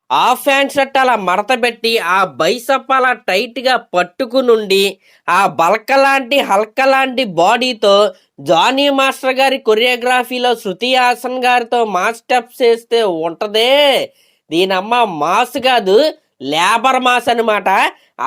Half hand shirt అలా మడత పెట్టి, ఆ బైసప్ అలా టైట్‌గా పట్టుకునుండి, ఆ హల్క లాంటి బాడీతో జానీ మాస్టర్ గారి కొరియోగ్రఫీలో 'శృతి హాసన్' గారితో మాస్ స్టెప్స్ ఏస్తే ఉంటదే, దీనమ్మ మాస్ గాదు, లేబర్ మాస్ అనమాట.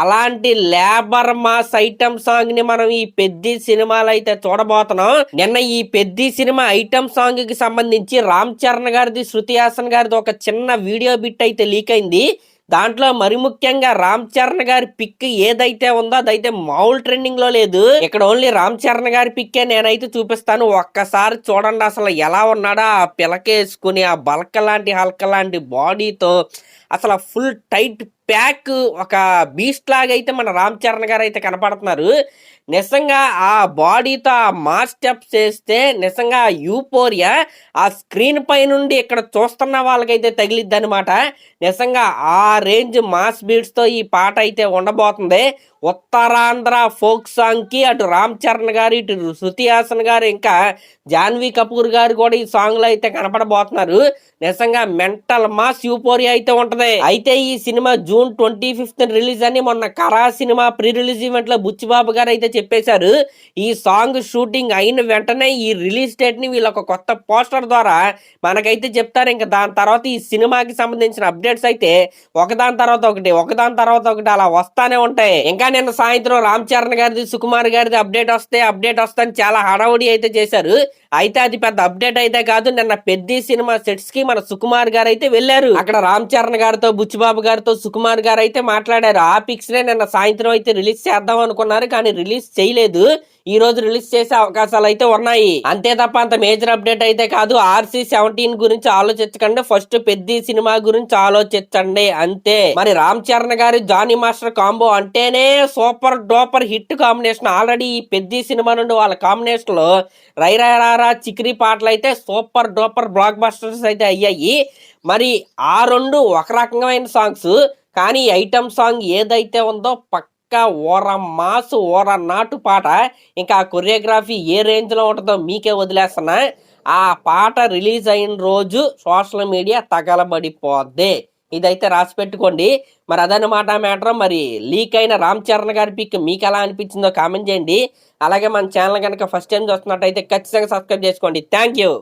అలాంటి లేబర్ మాస్ ఐటెమ్ సాంగ్‌ని మనం ఈ 'పెద్ది' సినిమాలో అయితే చూడబోతున్నాం. నిన్న ఈ 'పెద్ది' సినిమా ఐటెమ్ సాంగ్‌కి సంబంధించి రామ్ చరణ్ గారిది, శృతి హాసన్ గారిది ఒక చిన్న వీడియో బిట్ అయితే లీక్ అయింది. దాంట్లో మరి ముఖ్యంగా రామ్ చరణ్ గారి పిక్ ఏదైతే ఉందో అదైతే మామూలు ట్రెండింగ్ లో లేదు. ఇక్కడ ఓన్లీ రామ్ చరణ్ గారి పిక్కే నేనైతే చూపిస్తాను. ఒక్కసారి చూడండి అసలు ఎలా ఉన్నాడో, ఆ పిలకేసుకుని ఆ హల్క లాంటి బాడీతో అసలు ఫుల్ టైట్ ప్యాక్ ఒక బీస్ట్ లాగా అయితే మన రామ్ చరణ్ గారు అయితే కనపడుతున్నారు. నిజంగా ఆ బాడీతో ఆ మాస్ స్టెప్స్ చేస్తే నిజంగా యూపోరియా ఆ స్క్రీన్ పై నుండి ఇక్కడ చూస్తున్న వాళ్ళకైతే తగిలిద్ది అనమాట. నిజంగా ఆ రేంజ్ మాస్ బీట్స్ తో ఈ పాట అయితే ఉండబోతుంది. ఉత్తరాంధ్ర ఫోక్ సాంగ్ కి అటు రామ్ చరణ్ గారు, ఇటు శృతి హాసన్ గారు, ఇంకా జాన్వీ కపూర్ గారు కూడా ఈ సాంగ్ లో అయితే కనపడబోతున్నారు. నిజంగా మెంటల్ మాస్ యూపోరియా అయితే ఉంటది. అయితే ఈ సినిమా జూన్ 25th రిలీజ్ అని మొన్న కరా సినిమా ప్రీ రిలీజ్ ఈవెంట్ లో బుచ్చిబాబు గారు అయితే చెప్పేశారు. ఈ సాంగ్ షూటింగ్ అయిన వెంటనే ఈ రిలీజ్ డేట్ ని వీళ్ళు ఒక కొత్త పోస్టర్ ద్వారా మనకైతే చెప్తారు. ఇంకా దాని తర్వాత ఈ సినిమాకి సంబంధించిన అప్డేట్స్ అయితే ఒకదాని తర్వాత ఒకటి అలా వస్తానే ఉంటాయి. ఇంకా నిన్న సాయంత్రం రామ్ చరణ్ గారిది, సుకుమార్ గారిది అప్డేట్ వస్తే చాలా హడావుడి అయితే చేశారు. అయితే అది పెద్ద అప్డేట్ అయితే కాదు. నిన్న 'పెద్ది' సినిమా సెట్స్ కి మన సుకుమార్ గారు అయితే వెళ్లారు. అక్కడ రామ్ చరణ్ గారితో, బుచ్చిబాబు గారితో సుకుమార్ గారు అయితే మాట్లాడారు. ఆ పిక్స్ నే నిన్న సాయంత్రం అయితే రిలీజ్ చేద్దాం అనుకున్నారు, కానీ రిలీజ్ చేయలేదు. ఈ రోజు రిలీజ్ చేసే అవకాశాలు అయితే ఉన్నాయి. అంతే తప్ప అంత మేజర్ అప్డేట్ అయితే కాదు. RC-17 గురించి ఆలోచించకండి, ఫస్ట్ 'పెద్ది' సినిమా గురించి ఆలోచించండి అంతే. మరి రామ్ చరణ్ గారి జానీ మాస్టర్ కాంబో అంటేనే super duper hit combination. Already ఈ 'పెద్ది' సినిమా నుండి వాళ్ళ కాంబినేషన్ లో రైరారా చిక్రీ పాటలు అయితే సూపర్ డూపర్ బ్లాక్ బస్టర్స్ అయితే అయ్యాయి. మరి ఆ రెండు ఒక రకమైన సాంగ్స్, కానీ ఐటమ్ సాంగ్ ఏదైతే ఉందో పక్కా ఓర మాస్ ఓర నాటు పాట. ఇంకా ఆ కొరియోగ్రఫీ ఏ రేంజ్ లో ఉంటుందో మీకే వదిలేస్తున్నా. ఆ పాట రిలీజ్ అయిన రోజు సోషల్ మీడియా తగలబడిపోద్ది, ఇదైతే రాసి పెట్టుకోండి. మరి అదనమాట మ్యాటర్. మరి లీక్ అయిన రామ్ చరణ్ గారి పిక్ మీకు ఎలా అనిపించిందో కామెంట్ చేయండి. అలాగే మన ఛానల్ కనుక ఫస్ట్ టైం చూస్తున్నట్టయితే ఖచ్చితంగా సబ్స్క్రైబ్ చేసుకోండి. Thank you.